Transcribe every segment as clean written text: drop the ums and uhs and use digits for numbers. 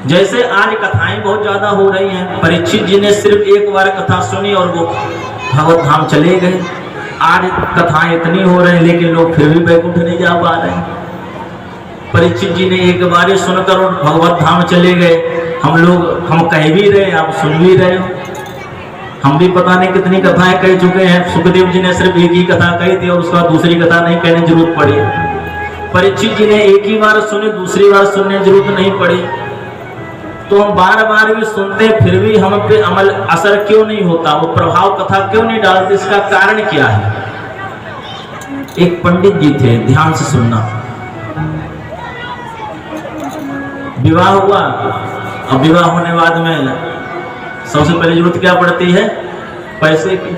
जैसे आज कथाएं बहुत ज्यादा हो रही हैं, परीक्षित जी ने सिर्फ एक बार कथा सुनी और वो भगवत धाम चले गए। आज कथाएं इतनी हो रही हैं लेकिन लोग फिर भी वैकुंठ नहीं जा पा रहे हैं। परीक्षित जी ने एक बार सुनकर और भगवत धाम चले गए। हम कह भी रहे, आप सुन भी रहे हो। हम भी पता नहीं कितनी कथाएं कह चुके हैं। सुखदेव जी ने सिर्फ एक ही कथा कही थी और उसका दूसरी कथा नहीं कहने की जरूरत पड़ी। परीक्षित जी ने एक ही बार सुनी, दूसरी बार सुनने की जरूरत नहीं पड़ी। तो हम बार बार भी सुनते फिर भी हम पे अमल असर क्यों नहीं होता, वो प्रभाव कथा क्यों नहीं डालते, इसका कारण क्या है? एक पंडित जी थे, ध्यान से सुनना। विवाह हुआ, अब विवाह होने बाद में सबसे पहले जरूरत क्या पड़ती है? पैसे की।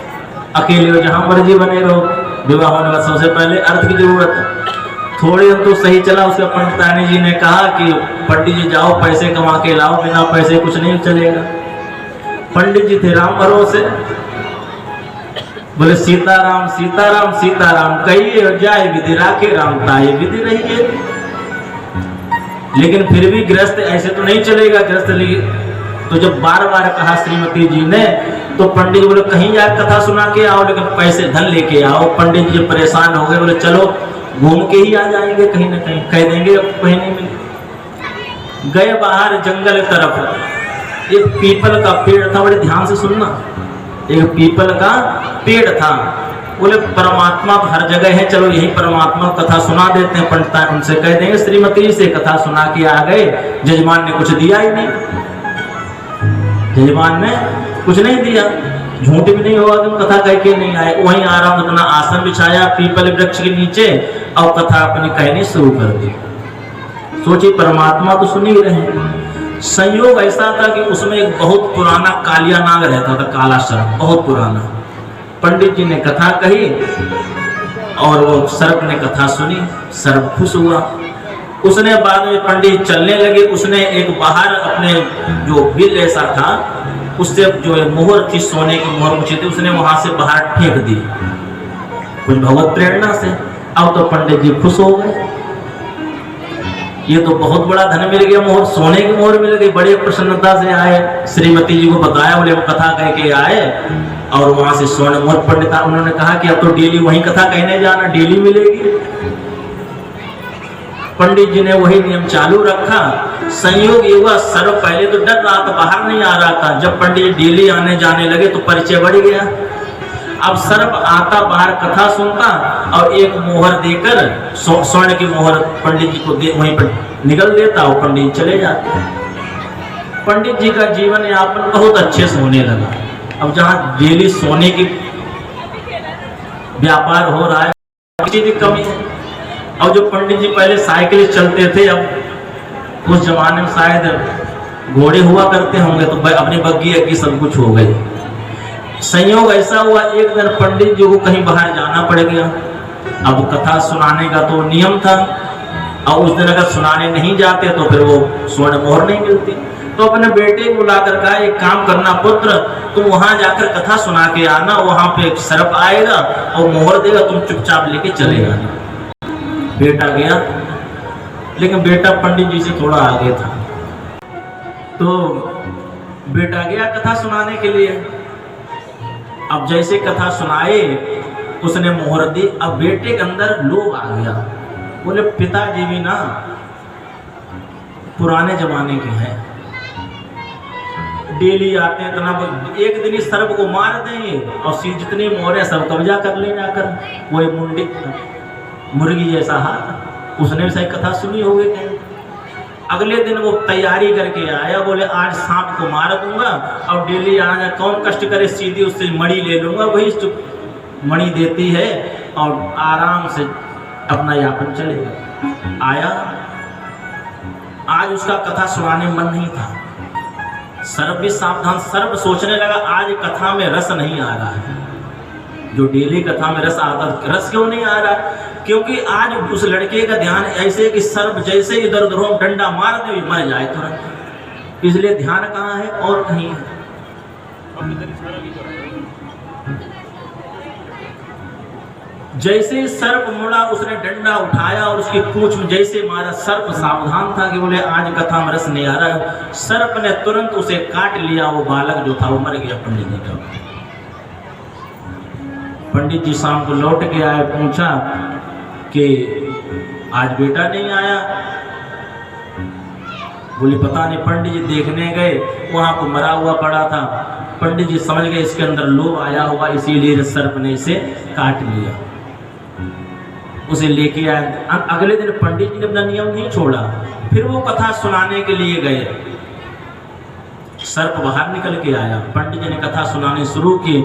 अकेले हो जहां मर्जी बने रहो, विवाह होने बाद सबसे पहले अर्थ की जरूरत है। थोड़ी हम तो सही चला, उसके पंडितानी जी ने कहा कि पंडित जी जाओ पैसे कमा के लाओ, बिना पैसे कुछ नहीं चलेगा। पंडित जी थे राम भरोसे, बोले सीताराम सीताराम सीताराम कहिए जाए विधि राखे राम ताए विधि रहिए। लेकिन फिर भी गृहस्थ ऐसे तो नहीं चलेगा। गृहस्थ तो जब बार बार कहा श्रीमती जी ने, तो पंडित जी बोले कहीं जाकर कथा सुना के आओ, लेकिन पैसे धन लेके आओ। पंडित जी परेशान हो गए, बोले चलो घूम के ही आ जाएंगे, कहीं ना कहीं कह देंगे अब कहीं नहीं मिले। गए बाहर जंगल तरफ, एक पीपल का पेड़ था, बड़े ध्यान से सुनना। एक पीपल का पेड़ था। बोले परमात्मा तो हर जगह है, चलो यही परमात्मा कथा सुना देते हैं। पंडित उनसे कह देंगे श्रीमती से कथा सुना के आ गए। जजमान ने कुछ दिया ही नहीं, जजमान ने कुछ नहीं दिया। झूठ भी नहीं होगा कि कथा कह के नहीं आए। वहीं आराम अपना आसन बिछाया पीपल वृक्ष के नीचे और कथा अपनी कहनी शुरू कर दी। सोचिए परमात्मा तो सुन ही रहे। संयोग ऐसा था कि उसमें एक बहुत पुराना कालिया नाग रहता था, काला सर्प, बहुत पुराना। पंडित जी ने कथा कही और वो सर्प ने कथा सुनी। सर्प खुश हुआ। उसने बाद में पंडित चलने लगे, उसने एक बाहर अपने जो बिल ऐसा था उससे जो मोहर थी, सोने की मोहर मुझे थी, उसने वहां से बाहर फेंक दी कुछ भगवत प्रेरणा से। अब तो पंडित जी खुश हो गए, ये तो बहुत बड़ा धन मिल गया, मोहर सोने की मोहर मिल गई। बड़े प्रसन्नता से आए, श्रीमती जी को बताया, बोले हम कथा कह के आए और वहां से स्वर्ण मोहर। पंडित उन्होंने कहा कि अब तो डेली वही कथा कहने जाना, डेली मिलेगी। पंडित जी ने वही नियम चालू रखा। संयोग ये हुआ, सर्व पहले तो डर रहा था, बाहर नहीं आ रहा था। जब पंडित जी डेली आने जाने लगे तो परिचय बढ़ गया। अब सर्प आता, बाहर कथा सुनता और एक मोहर देकर, स्वर्ण की मोहर पंडित जी को वहीं पर निकल देता और पंडित जी चले जाते। पंडित जी का जीवन यापन बहुत अच्छे से होने लगा। अब जहाँ डेली सोने की व्यापार हो रहा है, किसी की कमी है। और जो पंडित जी पहले साइकिल चलते थे, अब उस जमाने में शायद घोड़े हुआ करते होंगे, तो अपनी बग्गी अग्गी सब कुछ हो गई। संयोग ऐसा हुआ, एक दिन पंडित जी को कहीं बाहर जाना पड़ गया। अब कथा सुनाने का तो नियम था, और उस दिन अगर सुनाने नहीं जाते तो फिर वो स्वर्ण मोहर नहीं मिलती। तो अपने बेटे को बुलाकर कहा एक काम करना पुत्र, तुम वहां जाकर कथा सुना के आना, वहां पे एक सर्प आएगा और मोहर देगा, तुम चुपचाप लेके चले जाना। बेटा गया, लेकिन बेटा पंडित जी से थोड़ा आगे था। तो बेटा गया कथा सुनाने के लिए। अब जैसे कथा सुनाए उसने मोहर दी। अब बेटे के अंदर लोभ आ गया। बोले पिताजी भी ना पुराने जमाने के हैं, डेली आते हैं, इतना एक दिन ही सर्प को मार देंगे और जितनी मोहरें सब कब्जा कर ले जाकर। वो मुंडी मुर्गी जैसा हाथ, उसने भी सही कथा सुनी होगी कहीं। अगले दिन वो तैयारी करके आया, बोले आज सांप को मार दूंगा और डेली आना, कौन कष्ट करे, सीधी उससे मणि ले लूंगा, वही मणि देती है और आराम से अपना यापन चलेगा। आया, आज उसका कथा सुनाने मन नहीं था। सर्प भी सावधान, सर्प सोचने लगा आज कथा में रस नहीं आ रहा है, जो डेली कथा में रस आता, रस क्यों नहीं आ रहा? क्योंकि आज उस लड़के का ध्यान ऐसे कि सर्प जैसे इधर उधर डंडा मार दे मर जाए तुरंत। इसलिए ध्यान कहाँ है और कहीं है। जैसे ही सर्प मुड़ा उसने डंडा उठाया और उसकी पूंछ में जैसे मारा। सर्प सावधान था कि बोले आज कथा में रस नहीं आ रहा है। सर्प ने तुरंत उसे काट लिया। वो बालक जो था वो मर गया पंडित जी का। पंडित जी शाम को लौट के आए, पूछा कि आज बेटा नहीं आया। बोले पता नहीं, पंडित जी देखने गए, वहां को मरा हुआ पड़ा था। पंडित जी समझ गए इसके अंदर लोभ आया होगा, इसीलिए सर्प ने इसे काट लिया। उसे लेके आए। अगले दिन पंडित जी ने अपना नियम नहीं छोड़ा, फिर वो कथा सुनाने के लिए गए। सर्प बाहर निकल के आया, पंडित जी ने कथा सुनानी शुरू की।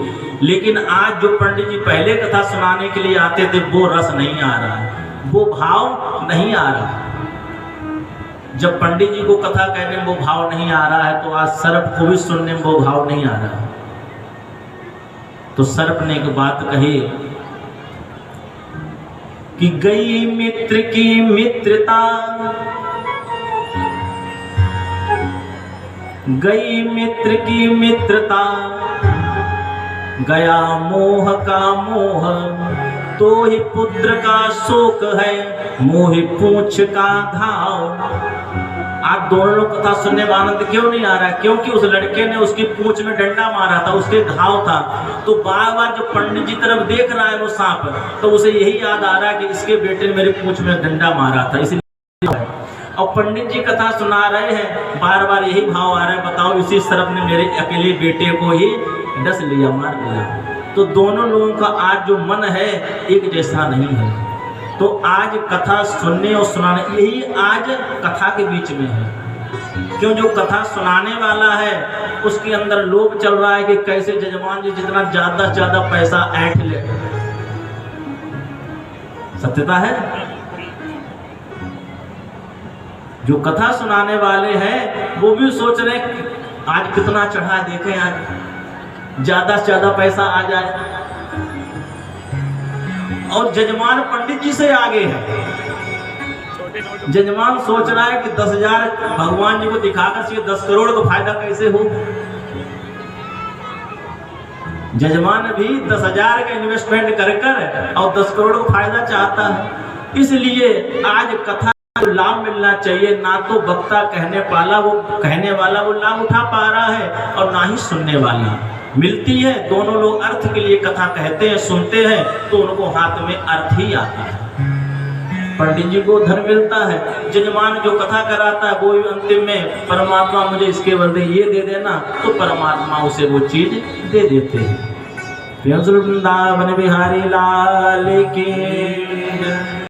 लेकिन आज जो पंडित जी पहले कथा सुनाने के लिए आते थे वो रस नहीं आ रहा है, वो भाव नहीं आ रहा। जब पंडित जी को कथा कहने में वो भाव नहीं आ रहा है, तो आज सर्प को भी सुनने में वो भाव नहीं आ रहा है। तो सर्प ने एक बात कही कि गई मित्र की मित्रता, गई मित्र की मित्रता, गया मोह का मोह, तो ही पुत्र का शोक है, मोहि पूछ का घाव। आप दोनों लोग कथा सुनने में आनंद क्यों नहीं आ रहा है? क्योंकि उस लड़के ने उसकी पूंछ में डंडा मारा था, उसके घाव था। तो बार बार जब पंडित जी तरफ देख रहा है वो सांप, तो उसे यही याद आ रहा है कि इसके बेटे ने मेरी पूंछ में डंडा मारा था, इसलिए। और पंडित जी कथा सुना रहे हैं, बार बार यही भाव आ रहा है, बताओ इसी सर्प ने मेरे अकेले बेटे को ही डस लिया, मार दिया। तो दोनों लोगों का आज जो मन है एक जैसा नहीं है। तो आज कथा सुनने और सुनाने, यही आज कथा के बीच में है। क्यों? जो कथा सुनाने वाला है उसके अंदर लोभ चल रहा है कि कैसे जजमान जी जितना ज्यादा से ज्यादा पैसा ऐंठ ले। सत्यता है। जो कथा सुनाने वाले हैं वो भी सोच रहे हैं आज कितना चढ़ा, देखें आज ज्यादा से ज्यादा पैसा आ जाए। और जजमान पंडित जी से आगे है। जजमान सोच रहा है कि 10,000 भगवान जी को दिखाकर से 10 करोड़ का फायदा कैसे हो। जजमान भी 10,000 का इन्वेस्टमेंट कर और 10 करोड़ का फायदा चाहता है। इसलिए आज कथा को लाभ मिलना चाहिए, ना तो वक्ता कहने वाला वो लाभ उठा पा रहा है और ना ही सुनने वाला। मिलती है, दोनों लोग अर्थ के लिए कथा कहते हैं, सुनते हैं, तो उनको हाथ में अर्थ ही आता है। पंडित जी को धन मिलता है, जजमान जो कथा कराता है वो अंतिम में परमात्मा मुझे इसके बदले ये दे देना, तो परमात्मा उसे वो चीज दे देते हैं। वृंदावन बिहारी लाल की